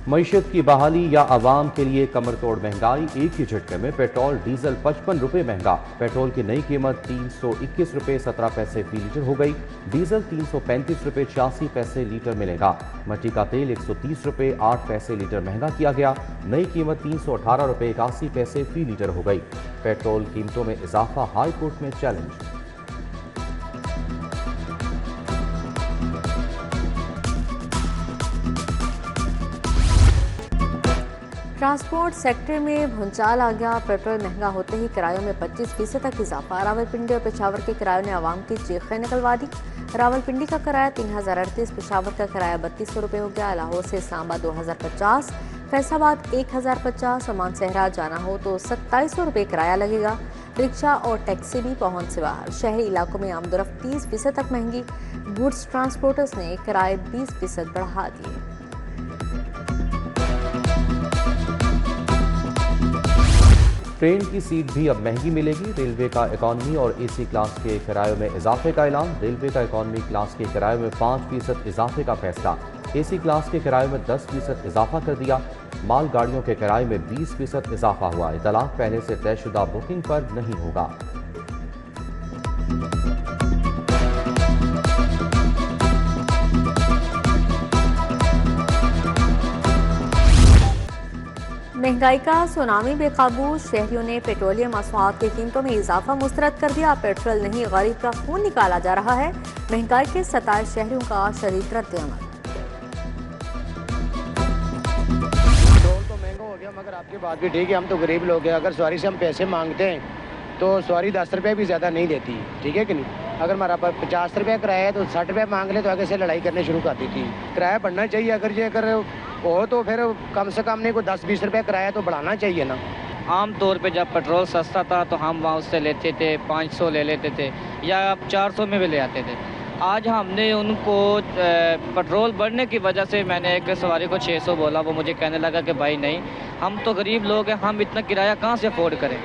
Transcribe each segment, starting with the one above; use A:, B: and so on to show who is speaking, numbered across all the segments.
A: मईशत की बहाली या आवाम के लिए कमर तोड़ महंगाई, एक ही झटके में पेट्रोल डीजल 55 रुपये महंगा। पेट्रोल की नई कीमत 321 रुपये 17 पैसे फी लीटर हो गई। डीजल 335 रुपये 86 पैसे लीटर मिलेगा। मट्टी का तेल 130 रुपये 8 पैसे लीटर महंगा किया गया। नई कीमत 318 रुपये 81 पैसे फी लीटर हो गई। पेट्रोल कीमतों में इजाफा हाई कोर्ट में चैलेंज।
B: ट्रांसपोर्ट सेक्टर में भूचाल आ गया। पेट्रोल महंगा होते ही किरायों में 25% तक इजाफा। रावलपिंडी और पेशावर के किरायों ने आवाम की चीखें निकलवा दी। रावलपिंडी का किराया 3038, पेशावर का किराया 3200 रुपये हो गया। लाहौर से इस्लामाबाद 2050, फैसलाबाद 1050 और मानसहरा जाना हो तो 2700 रुपये किराया लगेगा। रिक्शा और टैक्सी भी पहुंच से बाहर। शहरी इलाकों में आमदोरफ्त 30% तक महंगी। गुड्स ट्रांसपोर्टर्स ने किराए 20% बढ़ा दिए।
A: ट्रेन की सीट भी अब महंगी मिलेगी। रेलवे का इकॉनमी और एसी क्लास के किरायों में इजाफे का ऐलान। रेलवे का इकॉनमी क्लास के किरायों में 5% इजाफे का फैसला। एसी क्लास के किरायों में 10% इजाफा कर दिया। माल गाड़ियों के किराए में 20% इजाफा हुआ। इतलाक पहले से तयशुदा बुकिंग पर नहीं होगा।
B: महंगाई का सुनामी बेकाबू। शहरियों ने पेट्रोलियम मसनूआत की कीमतों में इजाफा मुस्तरद कर दिया। पेट्रोल नहीं, गरीब का खून निकाला जा रहा है। महंगाई के सताए शहरियों का शदीद रद्द-ए-अमल।
C: पेट्रोल तो महंगा हो गया, मगर आपकी बात भी ठीक है, हम तो गरीब लोग हैं। अगर सवारी से हम पैसे मांगते हैं तो सवारी 10 रुपये भी ज़्यादा नहीं देती, ठीक है कि नहीं। अगर हमारा 50 रुपये किराया है तो 60 रुपये मांग ले तो आगे से लड़ाई करने शुरू कर दी थी। किराया बढ़ना चाहिए, अगर हो तो फिर कम से कम नहीं को 10-20 रुपये किराया तो बढ़ाना चाहिए ना।
D: आम तौर पे जब पेट्रोल सस्ता था तो हम वहाँ उससे लेते थे 500 ले लेते थे या 400 में भी ले आते थे। आज हमने उनको पेट्रोल बढ़ने की वजह से मैंने एक सवारी को 600 बोला, वो मुझे कहने लगा कि भाई नहीं, हम तो गरीब लोग हैं, हम इतना किराया कहाँ से अफोर्ड करें।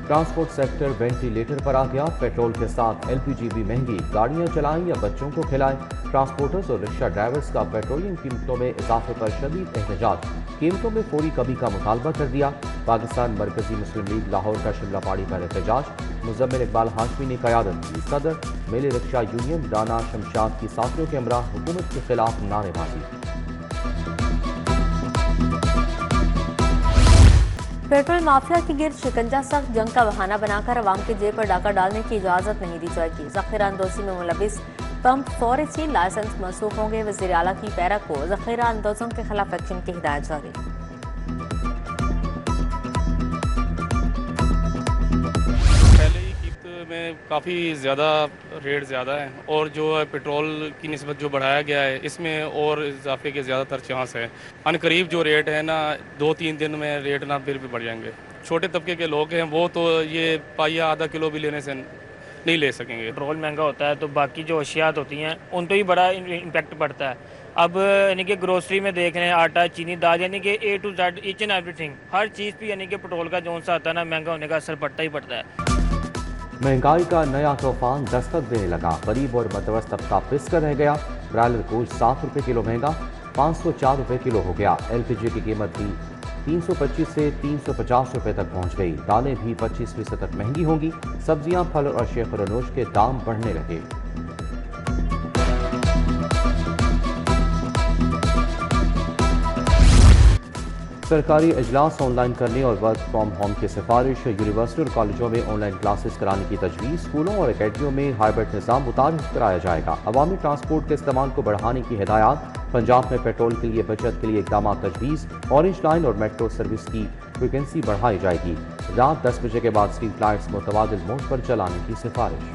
A: ट्रांसपोर्ट सेक्टर वेंटिलेटर पर आ गया। पेट्रोल के साथ एलपीजी भी महंगी। गाड़ियां चलाएं या बच्चों को खिलाएं। ट्रांसपोर्टर्स और रिक्शा ड्राइवर्स का पेट्रोलियम कीमतों में इजाफे पर शदीद एहतजाज। कीमतों में फौरी कमी का मुतालबा कर दिया। पाकिस्तान मरकजी मुस्लिम लीग लाहौर का शिमला पाड़ी पर एहतजाज। मुजम्मिल इकबाल हाशमी ने क़यादत की। सदर मेले रिक्शा यूनियन दाना शमशाद की साथियों के हमरा हुकूमत के खिलाफ नारेबाजी।
B: पेट्रोल माफिया की गिरद शिकंजा सख्त जंग का बहाना बनाकर अवाम के जेब पर डाका डालने की इजाजत नहीं दी जाएगी। ज़ख़ीरा अंदोज़ी में मुलविस पंप फौरी से लाइसेंस मनसूख होंगे। वज़ीर आला की पैरक को ज़ख़ीरा अंदोज़ों के खिलाफ एक्शन की हिदायत जारी।
E: में काफ़ी ज़्यादा रेट ज़्यादा है और जो है पेट्रोल की निस्बत जो बढ़ाया गया है इसमें और इजाफे के ज़्यादातर चांस है। अनकरीब जो रेट है ना 2-3 दिन में रेट ना फिर भी बढ़ जाएंगे। छोटे तबके के लोग हैं वो तो ये पाइया आधा किलो भी लेने से नहीं ले सकेंगे।
F: पेट्रोल महंगा होता है तो बाकी जो अशियात होती हैं उन पर ही बड़ा इम्पेक्ट पड़ता है। अब यानी कि ग्रोसरी में देख रहे हैं आटा चीनी दाल यानी कि A to Z each and everything हर चीज़ पे यानी कि पेट्रोल का जो सा आता है ना महंगा होने का असर पड़ता ही पड़ता है।
A: महंगाई का नया तूफान दस्तक देने लगा। गरीब और मतवस्त तबका पिस कर रह गया। ब्रायलर गोश्त 7 रुपये किलो महंगा 504 रुपये किलो हो गया। एलपीजी की कीमत भी 325 से 350 रुपये तक पहुंच गई। दालें भी 25% तक महंगी होंगी। सब्जियां, फल और अशिया फरोनोश के दाम बढ़ने लगे। सरकारी इजलास ऑनलाइन करने और वर्क फ्राम होम की सिफारिश। यूनिवर्सिटी और कॉलेजों में ऑनलाइन क्लासेस कराने की तजवीज़। स्कूलों और अकेडमियों में हाइब्रिड निज़ाम मुतारिफ कराया जाएगा। अवामी ट्रांसपोर्ट के इस्तेमाल को बढ़ाने की हिदायत। पंजाब में पेट्रोल के लिए बचत के लिए इकदाम तजवीज़। ऑरेंज लाइन और मेट्रो सर्विस की फ्रिक्वेंसी बढ़ाई जाएगी। रात 10 बजे के बाद स्ट्रीट लाइट्स मुतबादिल मोड पर चलाने की सिफारिश।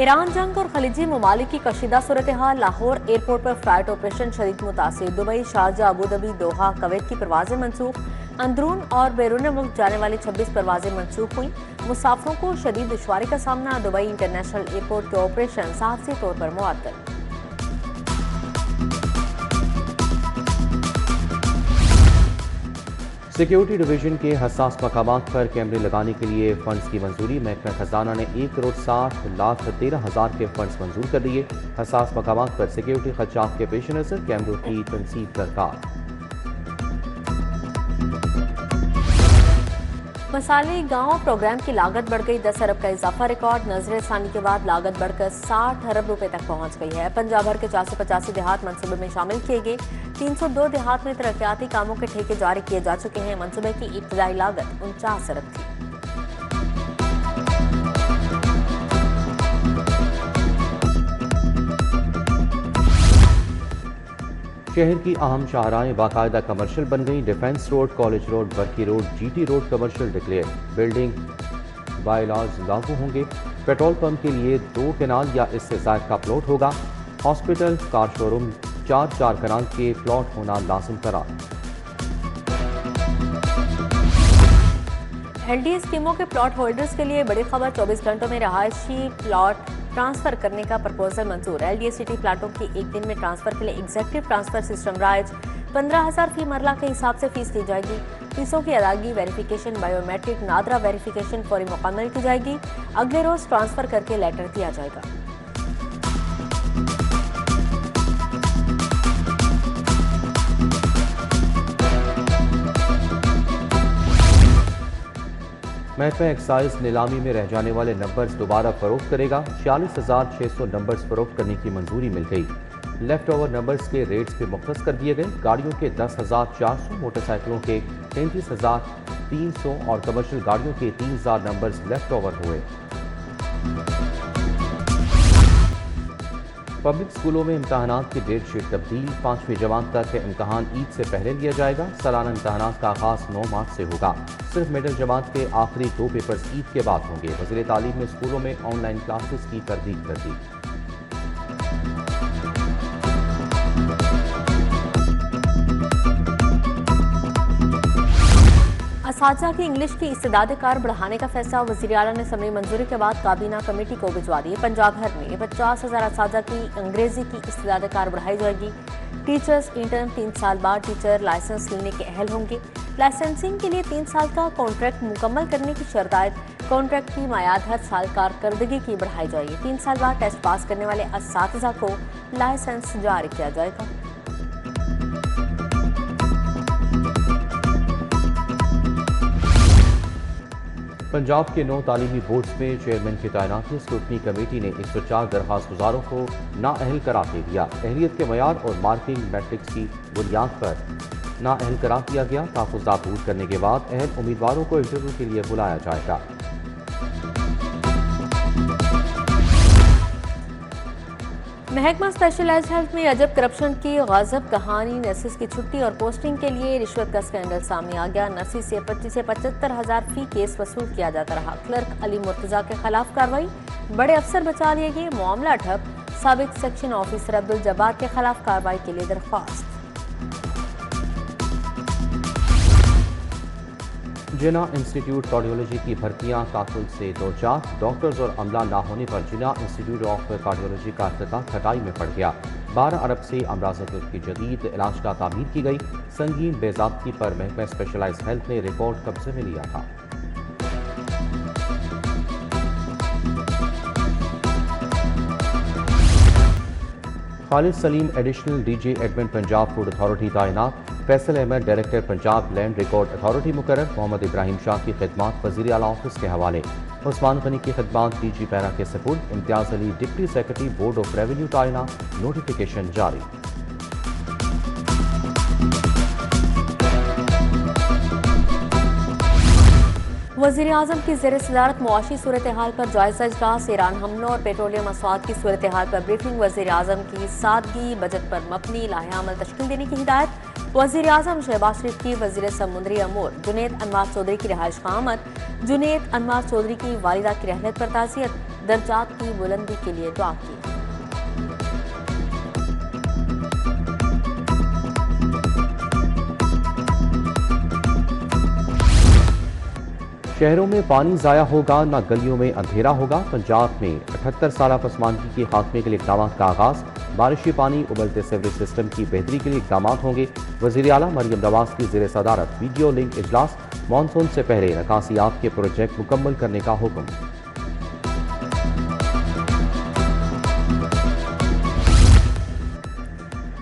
B: ईरान जंग और खलीजी ममालिक की कशीदा सूरत हाल। लाहौर एयरपोर्ट पर फ्लाइट ऑपरेशन शदीद मुतासिर। दुबई, शारजा, अबूधाबी, दोहा, कुवैत की परवाजें मनसूख। अंदरून और बैरून मुल्क जाने वाली 26 परवाजें मनसूख हुई। मुसाफिरों को शदीद दुश्वारी का सामना। दुबई इंटरनेशनल एयरपोर्ट के ऑपरेशन साहसी तौर पर मुअत्तल।
A: सिक्योरिटी डिवीजन के हसास मकामात पर कैमरे लगाने के लिए फंड्स की मंजूरी। महकमा खजाना ने 1,60,13,000 के फंड्स मंजूर कर दिए। हसास मकामात पर सिक्योरिटी खदशात के पेश नज़र कैमरों की तनसीब दरकार।
B: मसाले गांव प्रोग्राम की लागत बढ़ गई, 10 अरब का इजाफा रिकॉर्ड। नजरसानी के बाद लागत बढ़कर 60 अरब रुपए तक पहुंच गई है। पंजाब भर के 485 देहात मनसूबे में शामिल किए गए। 302 देहात में तरक्याती कामों के ठेके जारी किए जा चुके हैं। मनसूबे की इब्तदाई लागत 49 अरब थी।
A: शहर की अहम शाहराएं बाकायदा कमर्शियल बन गई। Defence road, college road, Barki road, GT road commercial declare. Building bylaws लागू होंगे। पेट्रोल पंप के लिए 2 कनाल या इससे ज़ायद का प्लॉट होगा। हॉस्पिटल, कार शोरूम 4 कनाल के प्लॉट होना लाजिम करार।
B: LDA स्कीमों के प्लॉट होल्डर्स के लिए बड़ी खबर, 24 घंटों में रहायशी प्लॉट ट्रांसफर करने का प्रपोजल मंजूर। LDA सिटी प्लाटों की एक दिन में ट्रांसफर के लिए एग्जेक्टिव ट्रांसफर सिस्टम राइज। 15,000 फी मरला के हिसाब से फीस ली जाएगी। फीसों की अदायगी, वेरिफिकेशन, बायोमेट्रिक, नादरा वेरिफिकेशन फौरी मुकम्मल की जाएगी। अगले रोज ट्रांसफर करके लेटर दिया जाएगा।
A: महकमा एक्साइज नीलामी में रह जाने वाले नंबर्स दोबारा फरोख्त करेगा। 46,600 नंबर्स फरोख्त करने की मंजूरी मिल गई। लेफ्ट ओवर नंबर्स के रेट्स भी मुख्तस कर दिए गए। गाड़ियों के 10,400, मोटरसाइकिलों के 33,300 और कमर्शियल गाड़ियों के 3,000 नंबर्स लेफ्ट ओवर हुए। पब्लिक स्कूलों में इम्तहानात की डेट शीट तब्दील। 5वीं जमात तक के इम्तहान ईद से पहले लिया जाएगा। सालाना इम्तहानात का आगाज 9 मार्च से होगा। सिर्फ मिडिल जमात के आखिरी 2 पेपर्स ईद के बाद होंगे। वज़ीर तालीम ने स्कूलों में ऑनलाइन क्लासेस की तरदीद कर दी।
B: असातिज़ा की इंग्लिश की इस्तेदाद कार बढ़ाने का फैसला वज़ीर आला ने असम्बली मंजूरी के बाद काबीना कमेटी को भिजवा दिए। पंजाब भर में 50,000 असातिज़ा की अंग्रेजी की इस्तेदाद कार बढ़ाई जाएगी। टीचर्स इंटर्न 3 साल बाद टीचर लाइसेंस लेने के अहल होंगे। लाइसेंसिंग के लिए 3 साल का कॉन्ट्रैक्ट मुकम्मल करने की शर्त आयद। कॉन्ट्रैक्ट की मायाद हर साल कारकर्दगी की बढ़ाई जाएगी। 3 साल बाद टेस्ट पास करने वाले असातिज़ा को लाइसेंस जारी किया जाएगा।
A: पंजाब के 9 तालीमी बोर्ड्स में चेयरमैन की तैनाती। स्क्रूटनी कमेटी ने 104 दरख्वास्त गुजारों को नाअहल करार दे दिया। अहलियत के मयार और मार्किंग मैट्रिक्स की बुनियाद पर नाअहल करार दिया गया। तहफ़्फ़ुज़ात दूर करने के बाद अहल उम्मीदवारों को इंटरव्यू के लिए बुलाया जाएगा।
B: महकमा स्पेशलाइज हेल्थ में अजब करप्शन की गजब कहानी। नर्सिस की छुट्टी और पोस्टिंग के लिए रिश्वत का स्कैंडल सामने आ गया। नर्सिस से 25 से 75,000 फी केस वसूल किया जाता रहा। क्लर्क अली मुर्तजा के खिलाफ कार्रवाई, बड़े अफसर बचा लिए गए, मामला ठप। साबिक सेक्शन ऑफिसर अब्दुल जब्बार के खिलाफ कार्रवाई के लिए दरख्वास्त।
A: जिना इंस्टीट्यूट कार्डियोलॉजी की भर्तियां ताकुल से 2-4। डॉक्टर्स और अमला ना होने पर जिना इंस्टीट्यूट ऑफ कार्डियोलॉजी का इफ्तिताह खटाई में पड़ गया। 12 अरब से अमराज़ की जदीद इलाज का तामीर की गई। संगीन बेज़ाब्ती पर महकमा स्पेशलाइज हेल्थ ने रिकॉर्ड कब्जे में लिया था। Khalid Saleem additional DG admin Punjab food authority तैनात। Faisal Ahmed director Punjab land record authority मुकर्रर। मोहम्मद इब्राहिम शाह की खिदमात वज़ीर आला ऑफिस के हवाले। उस्मान गनी की खिदमात DG पैरा के सपुर्द। Imtiaz Ali deputy secretary board of revenue तैनात। नोटिफिकेशन जारी।
B: वज़ीर आज़म की ज़ेर सदारत मुआशी सूरत हाल पर जायजा इजलास। ईरान हमलों और पेट्रोलियम मसवाद की सूरत हाल पर ब्रीफिंग। वज़ीर आज़म की सादगी बजट पर मबनी लाहेअमल तश्कील देने की हिदायत। वज़ीर आज़म शहबाज शरीफ की वज़ीर समुद्री अमूर जुनैद अनवार चौधरी की रिहाइश का आमद। जुनैद अनवार चौधरी की वालिदा की रहलत पर ताज़ियत। दर्जात की बुलंदी के लिए दुआ की।
A: शहरों में पानी ज़ाया होगा, न गलियों में अंधेरा होगा। पंजाब में 78 साल पसमानदगी के खात्मे के लिए इक़दामात का आगाज़। बारिशी पानी उबलते सीवरेज सिस्टम की बेहतरी के लिए इकदाम होंगे। वज़ीर आला मरियम नवाज की ज़ेर सदारत वीडियो लिंक इजलास, मानसून से पहले नकासियात के प्रोजेक्ट मुकम्मल करने का हुक्म।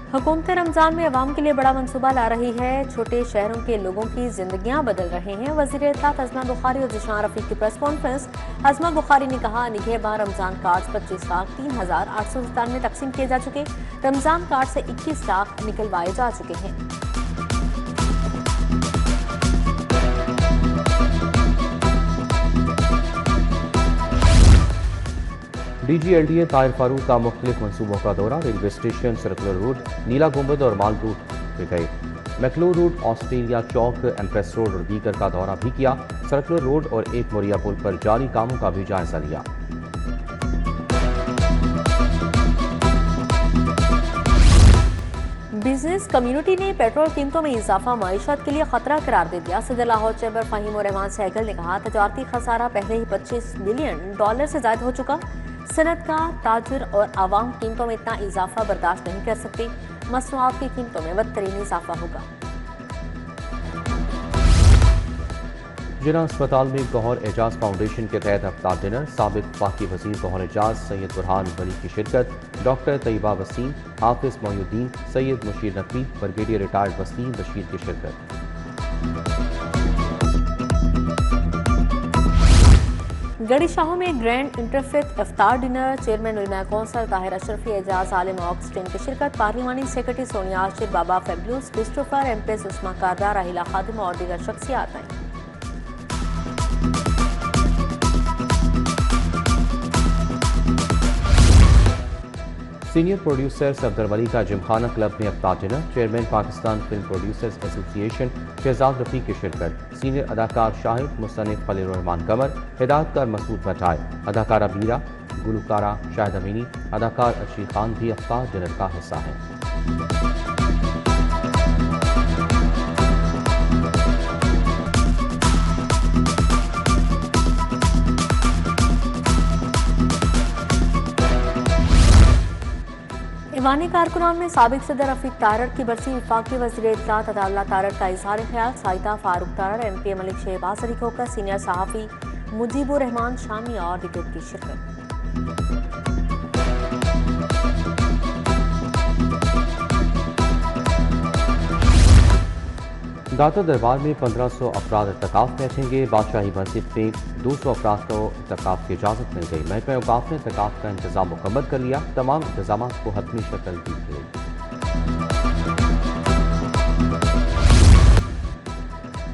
B: हुकूमत रमज़ान में अवाम के लिए बड़ा मंसूबा ला रही है। छोटे शहरों के लोगों की जिंदगियां बदल रहे हैं। वज़ीर इत्तलात अज़मा बुखारी और ज़िशान रफ़ीक की प्रेस कॉन्फ्रेंस। अज़मा बुखारी ने कहा, निगहबान रमज़ान कार्ड 25,03,897 में तकसीम किए जा चुके। रमज़ान कार्ड से 21 लाख निकलवाए जा चुके हैं।
A: DGLDA ताहिर फारूक का मुख्तलिफ मनसूबों का दौरा। रेलवे स्टेशन, सर्कुलर रोड, नीला गुंबद और माल रूट पे गए। मैकलू रूट, ऑस्ट्रेलिया चौक, एम्प्रेस रोड और दीगर का दौरा भी किया। सर्कुलर रोड और एक मोरिया पुल पर जारी कामों का भी जायजा लिया।
B: बिजनेस कम्युनिटी ने पेट्रोल कीमतों में इजाफा मईशत के लिए खतरा करार दे दिया। सदर लाहौर चैम्बर फ़हीम रहमान सहगल ने कहा, तजारती खसारा पहले ही $25 बिलियन से ज्यादा हो चुका। सनतकार, ताजिर और आवाम कीमतों में इतना इजाफा बर्दाश्त नहीं कर सकते। मसनूआत की कीमतों में बदतरीन इजाफा होगा।
A: जिना अस्पताल में गौहर एजाज फाउंडेशन के तहत अफ्तार डिनर। साबिक वफाकी वज़ीर गौहर एजाज सैयद बुरहान वली की शिरकत। डॉक्टर तैयबा वसीम, हाफिज मोहुद्दीन, सैयद मुशीर नकवी, ब्रिगेडियर रिटायर्ड वसीम बशीर की शिरकत।
B: गड़ी शाहों में ग्रैंड इंटरफेथ इफ्तार डिनर। चेयरमैन उलमा कौंसल ताहिर अशरफी, एजाज आलिम ऑक्सटेन की शिरकत। पार्लिमानी सेक्रेटरी सोनिया आशिर, बाबा फेब्यूस, क्रिस्टोफर, एमपीएस उस्मा कारदार, राहिला खादिम और दीगर शख्सियात हैं।
A: सीनियर प्रोड्यूसर सफदर वली का जिमखाना क्लब में अफ्तार dinner. Chairman Pakistan film producers association Shahzad Rafiq की शिरकत। सीनियर अदाकार शाहिद, मुसन्निफ खलील रहमान कमर, हिदायतकार मसूद बटाई, अदाकारा बीरा, गुलकारा शाहिद अमीनी, अदाकार अर्शी खान भी अफ्तार डिनर का हिस्सा हैं।
B: ईवानी कारकुनान में साबिक सदर रफीक तारड़ की बरसी। वफाकी वज़ीर इत्तलात अताउल्लाह तारड़ का इज़हार ख्याल। साइदा फारूक तारड़, एमपी मलिक शहबाज शरीक होकर सीनियर सहाफ़ी मुजीबुर रहमान शामी और दीगर की शिरकत।
A: दाता दरबार में 1500 अफराद इत्तकाफ बैठेंगे। बादशाही मस्जिद में 200 अफराद को इत्तकाफ की इजाज़त मिल गई। महकमा औक़ाफ़ ने इत्तकाफ का इंतज़ाम मुकम्मल कर लिया। तमाम इंतज़ामात को हतमी शक्ल दी गई।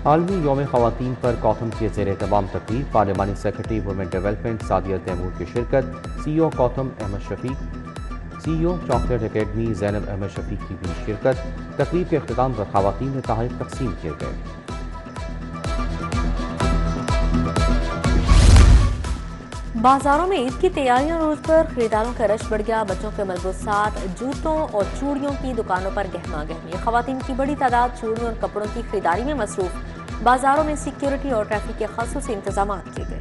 A: आलमी यौम ख़वातीन पर कॉथम के ज़ेर तमाम तकरीब। पार्लिमानी secretary women development Sadia Taimur की शिरकत। CEO कॉथम Ahmed Shafiq, CEO chocolate academy Zainab Ahmed Shafiq की भी शिरकत। तकरीब के अख्तिताम पर ख़वातीन में तोहफ़े तकसीम किए गए।
B: बाजारों में ईद की तैयारियों रोज पर खरीदारों का रश बढ़ गया। बच्चों के मलबूसात, जूतों और चूड़ियों की दुकानों पर गहमा गहमी। ख़वातीन की बड़ी तादाद चूड़ियों और कपड़ों की खरीदारी में मसरूफ। बाजारों में सिक्योरिटी और ट्रैफिक के ख़ासूसी इंतजाम किए गए।